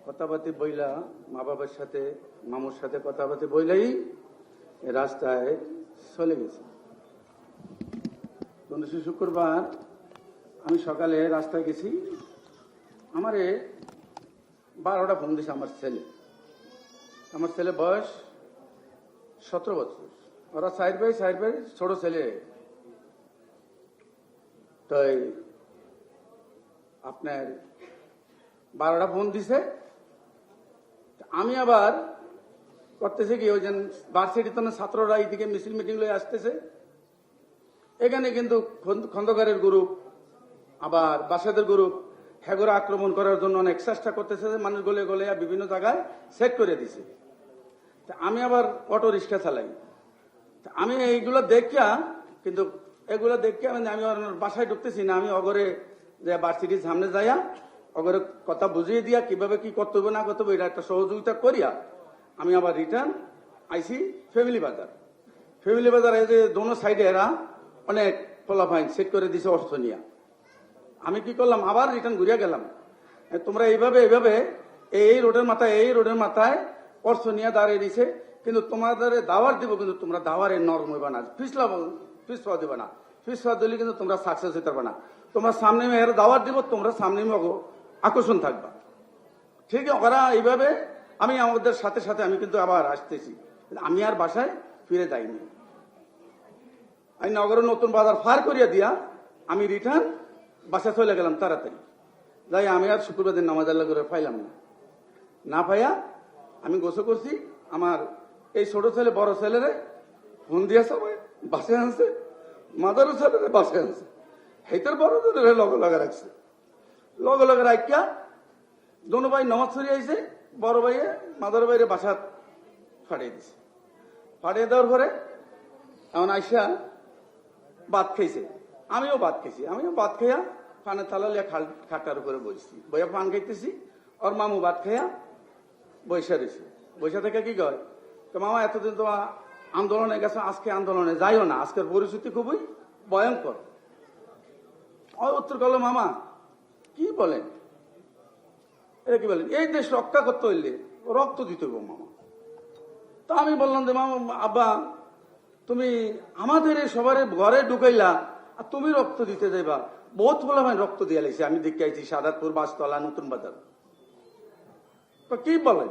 কথাবার্তি বইলা মা বাবার সাথে মামুর সাথে কথাবার্তি বইলাই রাস্তায় চলে গেছে। শুক্রবার আমি সকালে রাস্তায় গেছি, আমারে 12টা ফোন দিছে আমার ছেলে বয়স 17 বছর, ওরা সাইড বাই ছোট ছেলে। তাই আপনার 12টা ফোন দিছে। আমি আবার করতেছে কি, ওই যে ভার্সিটির ছাত্ররা এইদিকে মিছিল মিটিং লয়ে আসতেছে, এখানে কিন্তু খন্দকারের গ্রুপ আবার বাসাদের গ্রুপ হেগোরা আক্রমণ করার জন্য অনেক চেষ্টা করতেছে, মানুষ গলে গলে বিভিন্ন জায়গায় সেট করে দিছে। আমি আবার অটো রিক্সা চালাই, আমি এইগুলো দেখিয়া কিন্তু এগুলো দেখিয়া আমি বাসায় ঢুকতেছি না, আমি অগরে যে ভার্সিটির সামনে যাইয়া অগরে কথা বুঝিয়ে দিয়া কিভাবে কি করতে হবে না করতে হবে এটা একটা সহযোগিতা করিয়া আমি আবার রিটার্ন আইসি ফ্যামিলি বাজার। এই যে দোনো সাইডে এরা অনেক ফলাফাইন সেট করে দিছে অর্থ নিয়া। আমি কি করলাম, আবার রিটার্ন ঘুরিয়া গেলাম। তোমরা এইভাবে এই রোডের মাথায় অর্থ নিয়ে দাঁড়িয়ে দিছে, কিন্তু তোমাদের দাওয়ার দিব, কিন্তু তোমরা দাওয়ারে নরম হইবা না, পিছলা দিবা না, পিছলা দিলে কিন্তু তোমরা সাকসেস হইতে পারবে না। তোমরা সামনে এর দাওয়ার দিব, তোমরা সামনে আকর্ষণ থাকবা। ঠিক ওরা এইভাবে আমি আমাদের সাথে সাথে আমি কিন্তু আবার আসতেছি, আমি আর বাসায় ফিরে যাইনি। আমি নগরের নতুন বাজার ফার করিয়া দিয়া আমি রিটার্ন বাসায় চলে গেলাম তাড়াতাড়ি। যাই আমি আর শুক্রবার দিন নামাজ আল্লাহ করে পাইলাম না পাইয়া আমি গোসল করছি। আমার এই ছোট ছেলে বড় ছেলেরে ফোন দিয়া সবাই বাসে আনছে, মাদারও ছেলেরে বাসে আনছে, হেতার বড় ছেলে লগে রাখিয়া দোনো ভাই নমাজ ছড়িয়ে আইছে, বড় ভাইয়ে মাদার ভাইরে বাসা ফাটিয়ে দিছে। ফাটিয়ে দেওয়ার পরে এমন আইসা ভাত খাইছে, আমিও ভাত খাইয়া পানের থালা লিয়া খাটার উপরে বসছি, বইয়া পান খাইতেছি। ওর মামু ভাত খাইয়া বৈশা রয়েছে, বৈশা থেকে কি কয়, তো মামা এতদিন তোমার আন্দোলনে গেছো, আজকে আন্দোলনে যাইও না, আজকের পরিস্থিতি খুবই ভয়ঙ্কর। উত্তর করলো, মামা কি বলেন, এটা কি বলেন, এই দেশ রক্ষা করতে হইলে রক্ত দিতে হবে মামা। তো আমি বললাম যে মামা আব্বা তুমি আমাদের সবার ঘরে ঢুকাইলা আর তুমি রক্ত দিতে যাইবা, বহুত বলে ভাই রক্ত দিয়ে লাইছে, আমি দেখে আইছি সাদাতপুর, বাসতলা, নতুন বাজার। তো কি বলেন,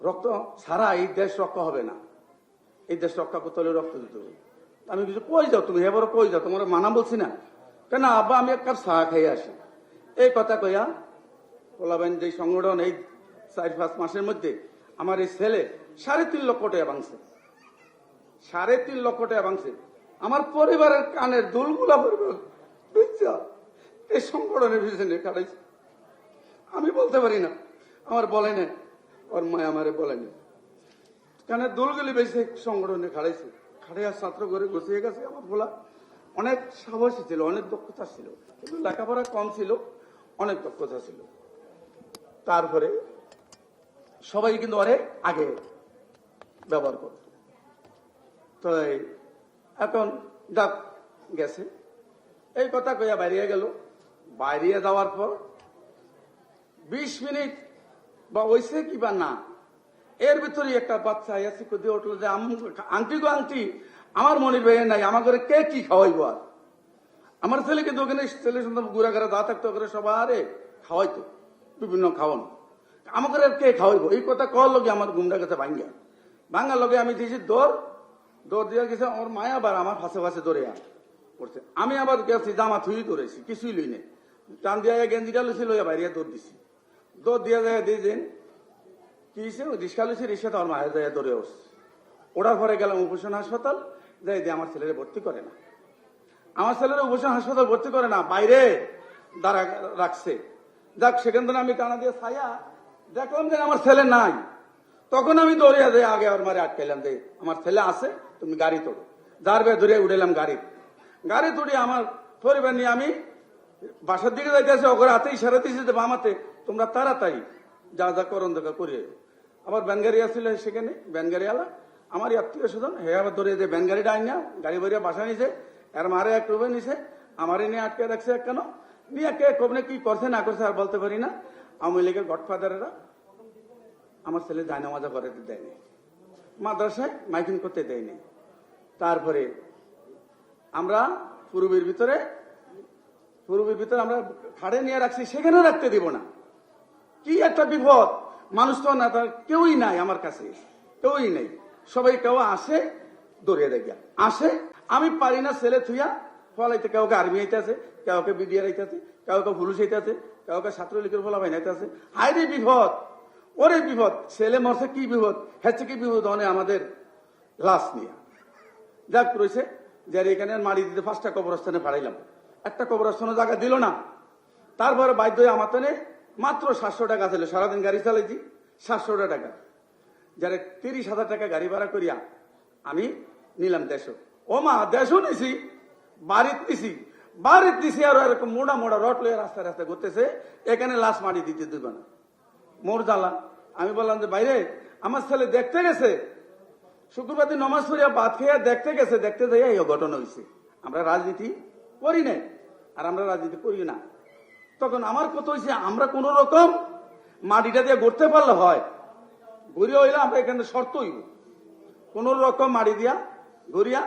রক্ত ছাড়া এই দেশ রক্ষা হবে না, এই দেশ রক্ষা করতে হলে রক্ত দিতে হবে। আমি কিছু কই যাও তুমি, এবারও কই যাও, তোমার মানা বলছি না কেন আব্বা, আমি এক কাপ চা খাইয়ে আসি। এই কথা কইয়া বলাবেন যে সংগঠন এই 4-5 মাসের মধ্যে আমার এই ছেলে 3.5 লক্ষ টাকা ভাঙছে, 3.5 লক্ষ টাকা ভাঙছে। আমার পরিবারের কানের দুলগুলা এই সংগঠনের পিছনে কাটাইছে। আমি বলতে পারি না, আমার বলে না, ওর মায় আমারে বলে না, কানের দুলগুলি বেশি সংগঠনে খাড়াইছে। খাড়াইয়া ছাত্র করে গুছিয়ে গেছে। আমার বলা অনেক সাহসী ছিল, অনেক দক্ষতা ছিল, কিন্তু লেখাপড়া কম ছিল, অনেক দক্ষতা ছিল। তারপরে সবাই কিন্তু অরে আগে ব্যবহার করত। তো এখন ডাক গেছে, এই কথা কইয়া বাইরে গেল। বাইরে যাওয়ার পর 20 মিনিট বা ওইসে কি বা না, এর ভিতরে একটা বাচ্চা আইয়াছি দিয়ে উঠলো যে আংটি গো আংটি, আমার মনির ভাইয়ের নাই, আমার ঘরে কে কি খাওয়াইবো। আর আমার ছেলে কিন্তু ওখানে ছেলে সন্তান ঘুরাঘারা যা থাকতো ওখানে সবারে খাওয়াইতো বিভিন্ন খাওয়ানো, আমার ঘরে কে খাওয়াইবো। এই কথা কর লগে আমার গুমটা গেছে ভাঙ্গার লগে আমি দিয়েছি দৌড় দিয়ে গেছে। আমার মায়া আবার আমার ফাঁসে দৌড়ে পড়ছে। আমি আবার গেছি জামা থুই দৌড়েছি, কিছুই লই নেই, টান দিয়া গেঞ্জিটা লইছি, লইয়া বাইরে দৌড় দিছি। দৌড় দিয়া যায় দিয়েছেন কি রিক্সা লইছি, রিক্সাতে আমার মায়ের যায় দৌড়ে উঠছে। ওটার পরে গেলাম উপশন হাসপাতাল, যাই দিয়ে আমার ছেলেরে ভর্তি করে না, আমার ছেলেরা উপশন হাসপাতাল ভর্তি করে না, বাইরে দাঁড়া রাখছে। যাক সেখান থেকে আমি টানা দিয়ে ছায়া দেখলাম যে আমার ছেলে নাই। তখন আমি দৌড়িয়া যাই আগে আমার মারে আটকাইলাম যে আমার ছেলে আছে, তুমি গাড়ি তোড়ো। যার বে ধরে উঠেলাম গাড়ি তুড়ি আমার পরিবার নিয়ে আমি বাসার দিকে যাইতেছি। ওখানে হাতে ইশারা দিয়েছে যে বামাতে তোমরা তাড়াতাড়ি যা যা করন দেখা করিয়ে। আবার ব্যানগাড়ি আসছিল সেখানে, ব্যানগাড়িওয়ালা আমার আত্মীয় স্বজন, হে আবার ধরে যে ব্যানগাড়িটা আইনা গাড়ি ভরিয়া বাসা নিছে, এর মারে এক রুবে নিছে, আমারে নিয়ে আটকে রাখছে কেন নিয়ে কে কবনে কি করছে না করছে আর বলতে পারি না। আওয়ামী লীগের গডফাদারেরা আমার ছেলে জায়নামাজা পড়াতে দেয়নি, মাদ্রাসায় মাইকিং করতে দেয়নি। তারপরে আমরা পূর্বের ভিতরে আমরা খাড়ে নিয়ে রাখছি, সেখানেও রাখতে দিব না। কি একটা বিপদ! মানুষ তো না, তার কেউই নাই আমার কাছে, কেউই নেই। সবাই কেউ আসে দৌড়িয়ে দেখা আসে, আমি পারি না ছেলে থুইয়া ফলাইতে। কাউকে আর্মি আইতে আছে, কাউকে বিডিআর আইতে আছে, কাউকে পুলিশ আইতে আছে, কাউকে ছাত্রলীগের ফলা ভাই নাইতে আছে। হাইরে বিপদ, ওরে বিপদ! ছেলে মরছে কি বিপদ, হচ্ছে কি বিপদ অনে আমাদের লাশ নিয়ে। যাক রয়েছে যে এখানে মারি দিতে 5টা কবরস্থানে ফাড়াইলাম, একটা কবরস্থানে জায়গা দিল না। তারপরে বাধ্য হয়ে আমার তো মাত্র 700 টাকা ছিল, সারাদিন গাড়ি চালাইছি 700 টাকা, যারা 30,000 টাকা গাড়ি ভাড়া করিয়া আমি নিলাম দেশও। ও মা, দেশও নিছি, বাড়িতে দিছি আর এরকম মোড়া মোড়া রট লইয়া রাস্তায় রাস্তায় ঘুরতেছে, এখানে লাশ মারি দিতে দিব না। মোর জ্বালা। আমি বললাম যে বাইরে আমার ছেলে দেখতে গেছে, শুক্রবার দিন নমাজ পড়িয়া ভাত খেয়ে দেখতে গেছে, দেখতে যাইয়া এই ঘটনা হয়েছে। আমরা রাজনীতি করি নাই, আর আমরা রাজনীতি করি না। তখন আমার কথা হয়েছে, আমরা কোন রকম মাটিটা দিয়ে গড়তে পারলে হয়, ঘুরিয়া হইলে আমরা এখানে শর্ত হইব, কোন রকম মাটি দিয়া ঘুরিয়া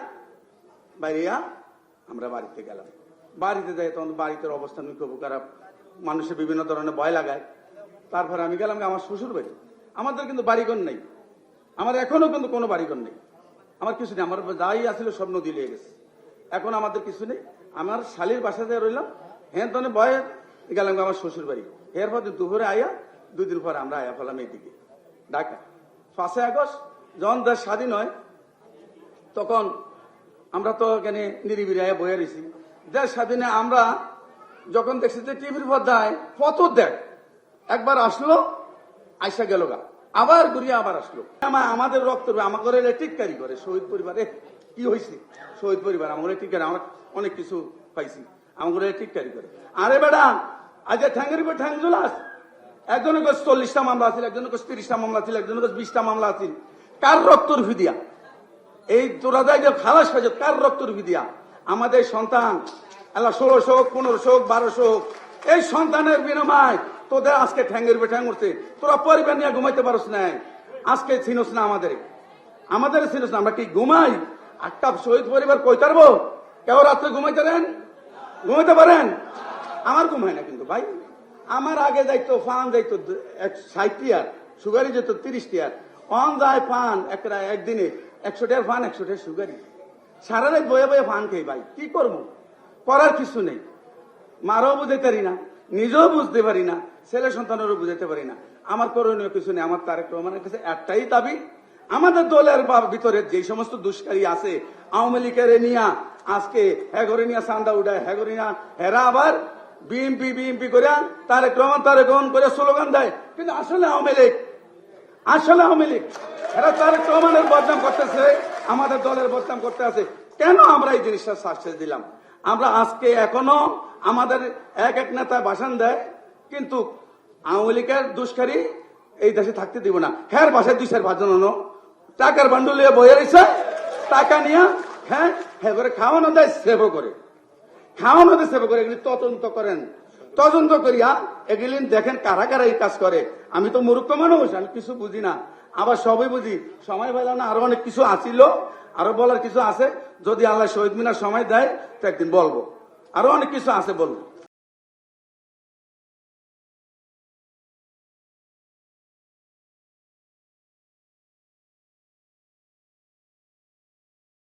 বাইরিয়া আমরা বাড়িতে গেলাম। বাড়িতে যাই তখন বাড়িতে অবস্থান খুব খারাপ, মানুষের বিভিন্ন ধরনের ভয় লাগায়। তারপরে আমি গেলাম আমার শ্বশুর বাড়ি। আমাদের কিন্তু বাড়িঘর নেই, আমার এখনো কিন্তু কোনো বাড়িঘর নেই, আমার কিছু নেই। আমার যাই আসলে সব নদী লেগে গেছে, এখন আমাদের কিছু নেই। আমার শালির বাসা দিয়ে রইলাম, হ্যাঁ তনে ভয়ে গেলাম আমার শ্বশুর বাড়ি। এরপর দুপুরে আইয়া 2 দিন পর আমরা আয়া ফেলাম এইদিকে ঢাকা। 5 আগস্ট যখন দেশ স্বাধীন হয়, তখন আমরা তো এখানে নিরিবিরি আয়া বয়ে রয়েছি। দেশ স্বাধীনে আমরা যখন দেখছি যে টিভির পর্দায় কত দেখ, একবার আসলো আইসা গেল গা, আবার ঘুরিয়ে আবার আসলো। আমাদের রক্ত আমাদের টিটকারি করে শহীদ পরিবারে কি হয়েছে, শহীদ পরিবার আমাদের টিটকারি, আমরা অনেক কিছু পাইছি, আমাদের টিটকারি করে। আরে বেড়া, আজ ঠ্যাঙ্গের উপর ঠ্যাং জোলাস। একজনের কাছে 40টা মামলা আছে, একজনের কাছে 30টা মামলা ছিল, একজনের কাছে 20টা মামলা আছে। কার রক্তর ভিদিয়া এই তোরা যাই যে খালাস হয়েছে, কার রক্তর ভিদিয়া? আমাদের সন্তান আল্লাহ 1600 হোক, 1500 হোক, 1200 হোক, এই সন্তানের বিনিময় তোদের আজকে ঠ্যাঙ্গের উপর ঠ্যাং উঠছে। তোরা পরিবার নিয়ে ঘুমাইতে পারস না, আজকে চিনস না আমাদের চিনস না। আমরা কি ঘুমাই? একটা শহীদ পরিবার কই পারবো? কেউ রাত্রে ঘুমাইতে পারেন? আমার ঘুম হয় না কিন্তু ভাই। আমার আগে যাইতো ফান যাইতো 60 টিয়ার, সুগারি যেত 30 টিয়ার, অন যায় ফান একদিনে 100 টাকার ফান, 100 টাকার সুগারি। সারা রাত বয়ে বয়ে ফান খেয়ে ভাই কি করবো, করার কিছু নেই। মারও বুঝাইতে পারি না, নিজেও বুঝতে পারি না, ছেলে সন্তানেরও বুঝাইতে পারি না। আমার করণীয় কিছু নেই। আমার তারেক রহমানের কাছে একটাই দাবি, আমাদের দলের ভিতরে যে সমস্ত দুষ্কারী আছে, আওয়ামী লীগের নিয়া আজকে হেগরে নিয়া চান্দা উঠায়, হেগরে নিয়া হেরা আবার বিএমপি করে তারেক রহমান করে স্লোগান দেয়, কিন্তু আসলে আওয়ামী লীগ এরা তারেক রহমানের বদনাম করতেছে, আমাদের দলের বদনাম করতে আছে। কেন আমরা এই জিনিসটা সাকসেস দিলাম? আমরা আজকে এখনো আমাদের এক নেতা ভাষণ দেয়, কিন্তু আওয়ামী লীগের দুষ্কারী এই দেশে থাকতে দিব না। হ্যাঁ বাসায় 2-4 জন টাকার বান্ডুল নিয়ে বয়ে রয়েছে, টাকা নিয়ে হ্যাঁ করে খাওয়ানো দেয়, সেবও করে, এগুলি তদন্ত করিয়া এগুলি দেখেন কারা কারা এই কাজ করে। আমি তো মূর্খ মানুষ, আমি কিছু বুঝি না, আবার সবই বুঝি। সময় পাইলাম না, আরো অনেক কিছু আসিল, আরো বলার কিছু আছে। যদি আল্লাহ শহীদ মিনার সময় দেয় তো একদিন বলবো, আরো অনেক কিছু আছে বলবো।